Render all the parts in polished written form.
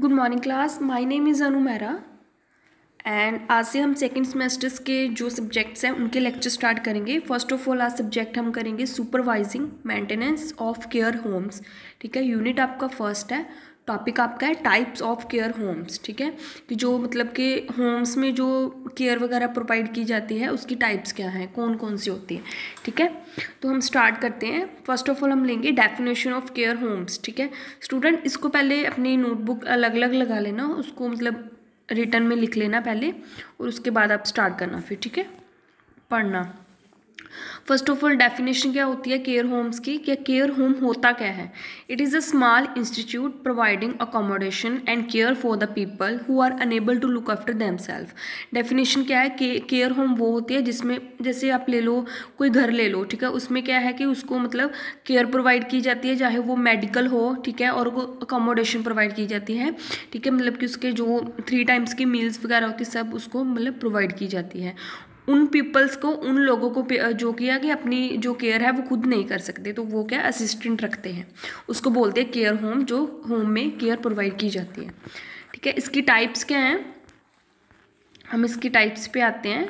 Good morning class, my name is Anu Mehra and आज से हम सेकंड सेमेस्टर्स के जो सब्जेक्ट्स हैं उनके लेक्चर स्टार्ट करेंगे। फर्स्ट ऑफ ऑल आज सब्जेक्ट हम करेंगे supervising maintenance of care homes. ठीक है, यूनिट आपका फर्स्ट है। टॉपिक आपका है टाइप्स ऑफ केयर होम्स। ठीक है, कि जो मतलब कि होम्स में जो केयर वगैरह प्रोवाइड की जाती है उसकी टाइप्स क्या हैं, कौन कौन सी होती हैं। ठीक है, तो हम स्टार्ट करते हैं। फर्स्ट ऑफ ऑल हम लेंगे डेफिनेशन ऑफ केयर होम्स। ठीक है स्टूडेंट, इसको पहले अपनी नोटबुक अलग अलग लगा लेना, उसको मतलब रिटर्न में लिख लेना पहले और उसके बाद आप स्टार्ट करना फिर। ठीक है, पढ़ना। फर्स्ट ऑफ ऑल डेफिनेशन क्या होती है केयर होम्स की, क्या केयर होम होता क्या है। It is a small institute providing accommodation and care for the people who are unable to look after themselves. Definition क्या है कि केयर होम वो होती है जिसमें जैसे आप ले लो कोई घर ले लो, ठीक है, उसमें क्या है कि उसको मतलब केयर प्रोवाइड की जाती है, चाहे वो मेडिकल हो, ठीक है, और वो अकोमोडेशन प्रोवाइड की जाती है। ठीक है, मतलब कि उसके जो 3 टाइम्स की मील्स वगैरह होती है सब उसको मतलब प्रोवाइड की जाती है। उन पीपल्स को, उन लोगों को जो किया कि अपनी जो केयर है वो खुद नहीं कर सकते, तो वो क्या असिस्टेंट रखते हैं, उसको बोलते हैं केयर होम, जो होम में केयर प्रोवाइड की जाती है। ठीक है, इसकी टाइप्स क्या हैं, हम इसकी टाइप्स पे आते हैं।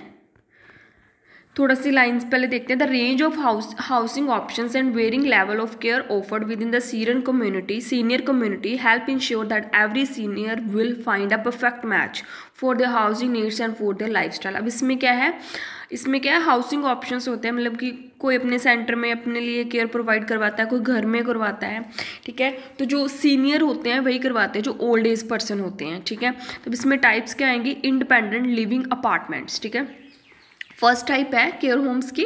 थोड़ा सी लाइंस पहले देखते हैं। The range of housing options and varying level of care offered with in the senior community help ensure that every senior will find a perfect match for their housing needs and for their lifestyle. अब इसमें क्या है, housing options होते हैं, मतलब कि कोई अपने सेंटर में अपने लिए केयर प्रोवाइड करवाता है, कोई घर में करवाता है। ठीक है, तो जो सीनियर होते हैं वही करवाते हैं, जो ओल्ड एज पर्सन होते हैं। ठीक है, तो इसमें टाइप्स क्या आएंगी, इंडिपेंडेंट लिविंग अपार्टमेंट्स। ठीक है, फर्स्ट टाइप है केयर होम्स की,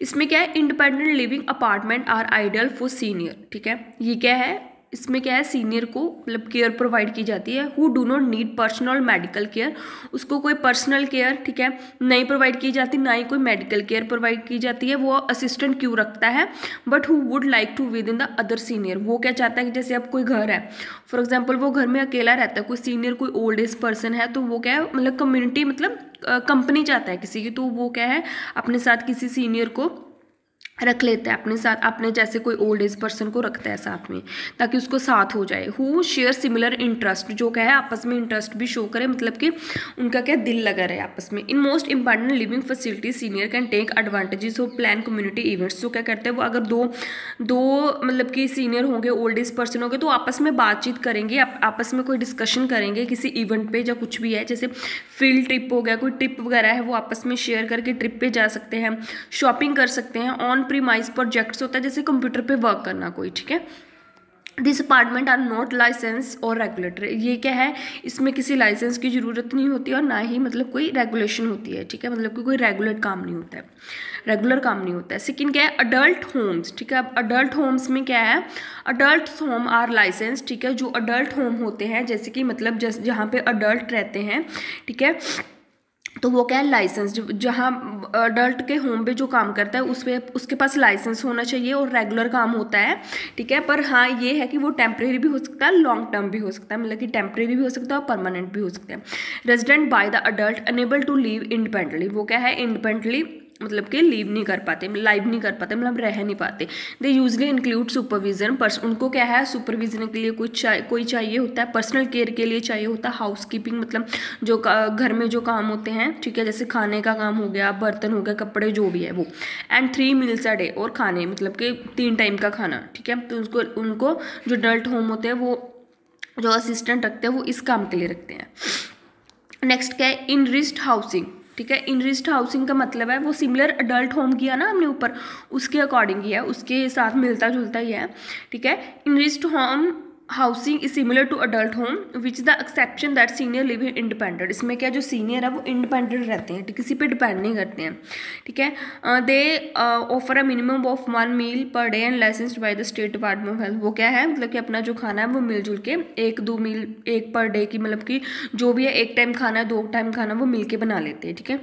इसमें क्या है, independent living apartment are ideal for senior. ठीक है, ये क्या है, इसमें क्या है, सीनियर को मतलब केयर प्रोवाइड की जाती है who do not need personal medical care, उसको कोई पर्सनल केयर, ठीक है, नहीं प्रोवाइड की जाती, ना ही कोई मेडिकल केयर प्रोवाइड की जाती है। वो असिस्टेंट क्यों रखता है, but who would like to with in the other senior. वो क्या चाहता है कि जैसे अब कोई घर है, फॉर एग्जाम्पल वो घर में अकेला रहता है, कोई सीनियर कोई ओल्ड एज पर्सन है, तो वो क्या है मतलब कम्युनिटी मतलब कंपनी चाहता है किसी की, तो वो क्या है अपने साथ किसी सीनियर को रख लेता है, अपने साथ अपने जैसे कोई ओल्ड एज पर्सन को रखता है साथ में, ताकि उसको साथ हो जाए। हु शेयर सिमिलर इंटरेस्ट, जो क्या है आपस में इंटरेस्ट भी शो करे, मतलब कि उनका क्या दिल लगा रहे आपस में। In most important living facility senior can take advantages of plan community events. जो क्या करते हैं वो, अगर दो मतलब कि सीनियर होंगे, ओल्ड एज पर्सन होंगे, तो आपस में बातचीत करेंगे, आपस में कोई डिस्कशन करेंगे किसी इवेंट पे या कुछ भी है, जैसे फील्ड ट्रिप हो गया, कोई ट्रिप वगैरह है, वो आपस में शेयर करके ट्रिप पे जा सकते हैं, शॉपिंग कर सकते हैं। ऑन प्रीमाइज प्रोजेक्ट्स होता है जैसे कंप्यूटर पे वर्क करना कोई। ठीक है, this apartment are not licence or regulatory. ये क्या है, इसमें किसी लाइसेंस की ज़रूरत नहीं होती और ना ही मतलब कोई रेगुलेशन होती है। ठीक है, मतलब कि कोई रेगुलर काम नहीं होता है, रेगुलर काम नहीं होता है। सेकंड क्या है, अडल्ट होम्स। ठीक है, अब अडल्ट होम्स में क्या है, अडल्ट होम आर लाइसेंस। ठीक है, जो अडल्ट होम होते हैं जैसे कि मतलब जहाँ पे अडल्ट रहते हैं, ठीक है, तो वो क्या है लाइसेंस, जहाँ अडल्ट के होम पे जो काम करता है उस पे उसके पास लाइसेंस होना चाहिए और रेगुलर काम होता है। ठीक है, पर हाँ ये है कि वो टेम्परेरी भी हो सकता है, लॉन्ग टर्म भी हो सकता है, मतलब कि टेम्परेरी भी हो सकता है और परमानेंट भी हो सकता है। Resident by the adult unable to live independently. वो क्या है, इंडिपेंडेंटली मतलब कि लीव नहीं कर पाते, लाइव नहीं कर पाते, मतलब रह नहीं पाते। दे यूजली इंक्लूड सुपरविजन, उनको क्या है सुपरविजन के लिए कोई चाहिए होता है, पर्सनल केयर के लिए चाहिए होता है, हाउस कीपिंग मतलब जो घर में जो काम होते हैं, ठीक है, जैसे खाने का काम हो गया, बर्तन हो गया, कपड़े जो भी है वो। एंड 3 मील्स अ डे, और खाने मतलब कि 3 टाइम का खाना। ठीक है, तो उनको जो अडल्ट होम होते हैं वो जो असिस्टेंट रखते हैं वो इस काम के लिए रखते हैं। नेक्स्ट क्या है, इनरिच्ड हाउसिंग। ठीक है, इनरिच्ड हाउसिंग का मतलब है वो सिमिलर अडल्ट होम किया ना हमने ऊपर, उसके अकॉर्डिंग ही है, उसके साथ मिलता जुलता ही है। ठीक है, enriched home housing is similar to adult home which the exception that senior live independent. इसमें क्या जो सीनियर है वो इंडिपेंडेंट रहते हैं, किसी पे डिपेंड नहीं करते हैं। ठीक है, they offer a minimum of 1 meal per day and licensed by the state department of health. वो क्या है मतलब कि अपना जो खाना है वो मिलजुल के 1-2 मील एक पर डे की, मतलब कि जो भी है 1 टाइम खाना है 2 टाइम खाना वो मिल के बना लेते हैं। ठीक है,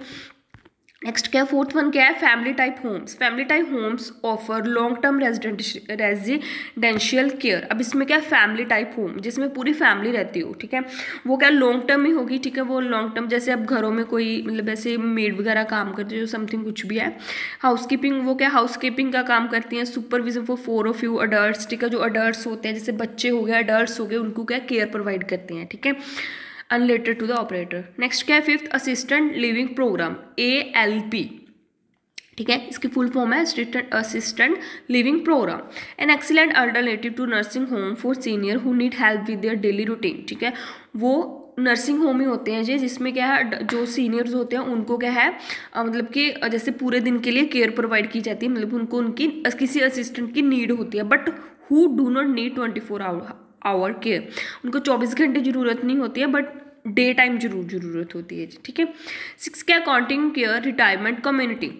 नेक्स्ट क्या है, फोर्थ वन क्या है, family type homes. Family type homes offer long term residential care. अब इसमें क्या है, फैमिली टाइप होम जिसमें पूरी फैमिली रहती हो, ठीक है, वो क्या लॉन्ग टर्म ही होगी, ठीक है, वो लॉन्ग टर्म जैसे अब घरों में कोई मतलब ऐसे मेड वगैरह काम करती है जो समथिंग कुछ भी है, हाउसकीपिंग, वो क्या हाउसकीपिंग का काम करती हैं, supervision for 4 of you adults, ठीक है, जो अडल्ट्स होते हैं जैसे बच्चे हो गए, अडल्ट्स हो गए, उनको क्या केयर प्रोवाइड करते हैं, ठीक है, unrelated to the operator. Next क्या है, fifth assistant living programme, ALP, ठीक है, इसकी फुल फॉर्म है assistant living programme, an excellent alternative to nursing home for senior who need help with their daily routine, ठीक है, वो नर्सिंग होम ही होते हैं जी जिसमें क्या है जो सीनियर्स होते हैं उनको क्या है मतलब कि जैसे पूरे दिन के लिए केयर प्रोवाइड की जाती है, मतलब उनको उनकी किसी असिस्टेंट की नीड होती है, but who do not need 24 hour care, उनको 24 घंटे ज़रूरत नहीं होती है, बट डे टाइम ज़रूरत होती है, ठीक है। 6 क्या, कॉन्टिन्यू केयर रिटायरमेंट कम्युनिटी,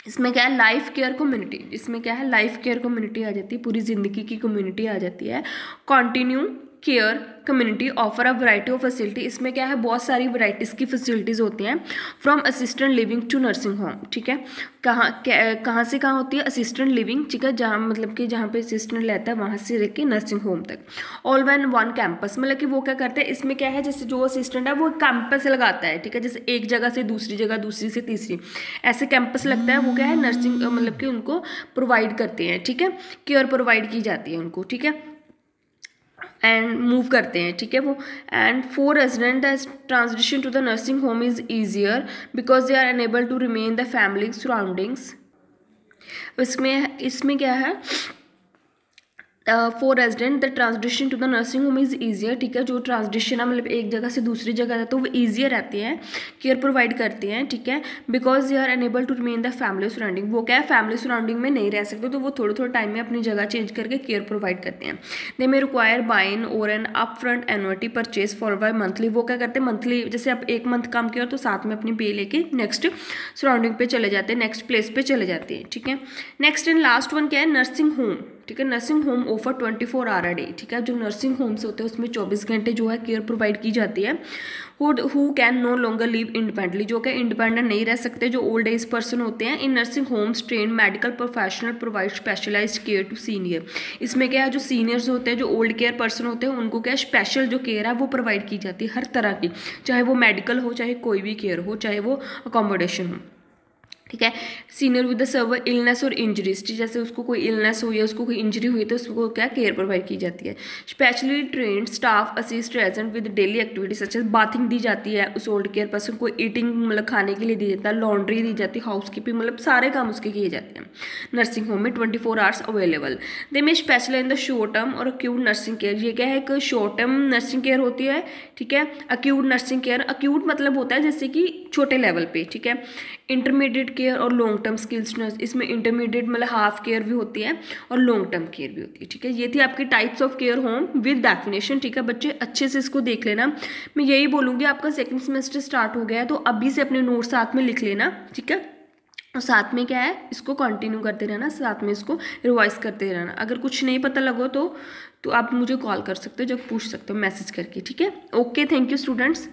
इसमें क्या है लाइफ केयर कम्युनिटी, इसमें क्या है लाइफ केयर कम्युनिटी आ जाती है, पूरी ज़िंदगी की कम्युनिटी आ जाती है। Continue care community offer a variety of facility, इसमें क्या है बहुत सारी वैराइटीज़ की फैसिलिटीज़ होती हैं, from assistant living to nursing home, ठीक है, कहाँ से कहाँ होती है, असिस्टेंट लिविंग, ठीक है, जहाँ मतलब कि जहाँ पे असिस्टेंट रहता है वहाँ से लेके नर्सिंग होम तक, ऑल वन वन कैंपस, मतलब कि वो क्या करते हैं, इसमें क्या है जैसे जो असिस्टेंट है वो कैंपस लगाता है, ठीक है, जैसे एक जगह से दूसरी जगह, दूसरी से तीसरी, ऐसे कैंपस लगता है, वो क्या है नर्सिंग मतलब कि उनको प्रोवाइड करते हैं, ठीक है, केयर प्रोवाइड की जाती है उनको, ठीक है, एंड मूव करते हैं, ठीक है वो। And for resident as transition to the nursing home is easier because they are unable to remain the family surroundings. इसमें क्या है, for resident the transition to the nursing home is easier, ठीक है, जो ट्रांसडिशन है मतलब एक जगह से दूसरी जगह है तो वो ईजियर रहती हैं, केयर प्रोवाइड करते हैं, ठीक है, because they are unable to remain the family surrounding, वो क्या है फैमिली सराउंडिंग में नहीं रह सकते तो वो थोड़े टाइम में अपनी जगह चेंज करके केयर प्रोवाइड करते हैं। दे मे रिक्वायर बाइन और an upfront annuity purchase for bimonthly, वो क्या करते हैं मंथली, जैसे आप एक मंथ काम किया तो साथ में अपनी पे लेके नेक्स्ट सराउंडिंग पे चले जाते हैं, नेक्स्ट प्लेस पे चले जाते हैं, ठीक है। नेक्स्ट एंड लास्ट वन क्या है, नर्सिंग होम, ठीक है, nursing home offer 24 hour day, ठीक है, जो नर्सिंग होम्स होते हैं उसमें 24 घंटे जो है केयर प्रोवाइड की जाती है। Who can no longer live independently, जो कि इंडिपेंडेंट नहीं रह सकते, जो ओल्ड एज पर्सन होते हैं। In nursing homes train medical professional provide specialised care to senior, इसमें क्या है जो सीनियर्स होते हैं, जो ओल्ड केयर पर्सन होते हैं, उनको क्या स्पेशल जो केयर है वो प्रोवाइड की जाती है हर तरह की, चाहे वो मेडिकल हो, चाहे कोई भी केयर हो, चाहे वो अकोमोडेशन हो, ठीक है। Senior with the server illness और इंजरीज, जैसे उसको कोई इलनेस हुई है, उसको कोई इंजरी हुई है तो उसको क्या केयर प्रोवाइड की जाती है। Specially trained staff assist resident with daily activities such as bathing दी जाती है उस ओल्ड केयर पर्सन को, ईटिंग मतलब खाने के लिए दी जाता है, लॉन्ड्री दी जाती है, हाउसकीपिंग मतलब सारे काम उसके किए जाते हैं। नर्सिंग होम में 24 आवर्स अवेलेबल। दे में special in the short term और अक्यूट नर्सिंग केयर, ये क्या है एक शॉर्ट टर्म नर्सिंग केयर होती है, ठीक है, अक्यूट नर्सिंग केयर, अक्यूट मतलब होता है जैसे कि छोटे लेवल पे, ठीक है, इंटरमीडिएट केयर और लॉन्ग टर्म स्किल्स नर्स, इसमें इंटरमीडिएट मतलब हाफ केयर भी होती है और लॉन्ग टर्म केयर भी होती है, ठीक है। ये थी आपकी types of care home with definition, ठीक है बच्चे अच्छे से इसको देख लेना। मैं यही बोलूँगी आपका सेकंड सेमेस्टर स्टार्ट हो गया है तो अभी से अपने नोट्स साथ में लिख लेना, ठीक है, और साथ में क्या है इसको कंटिन्यू करते रहना, साथ में इसको रिवाइज करते रहना। अगर कुछ नहीं पता लगो तो आप मुझे कॉल कर सकते हो, जब पूछ सकते हो मैसेज करके, ठीक है। Okay, thank you students.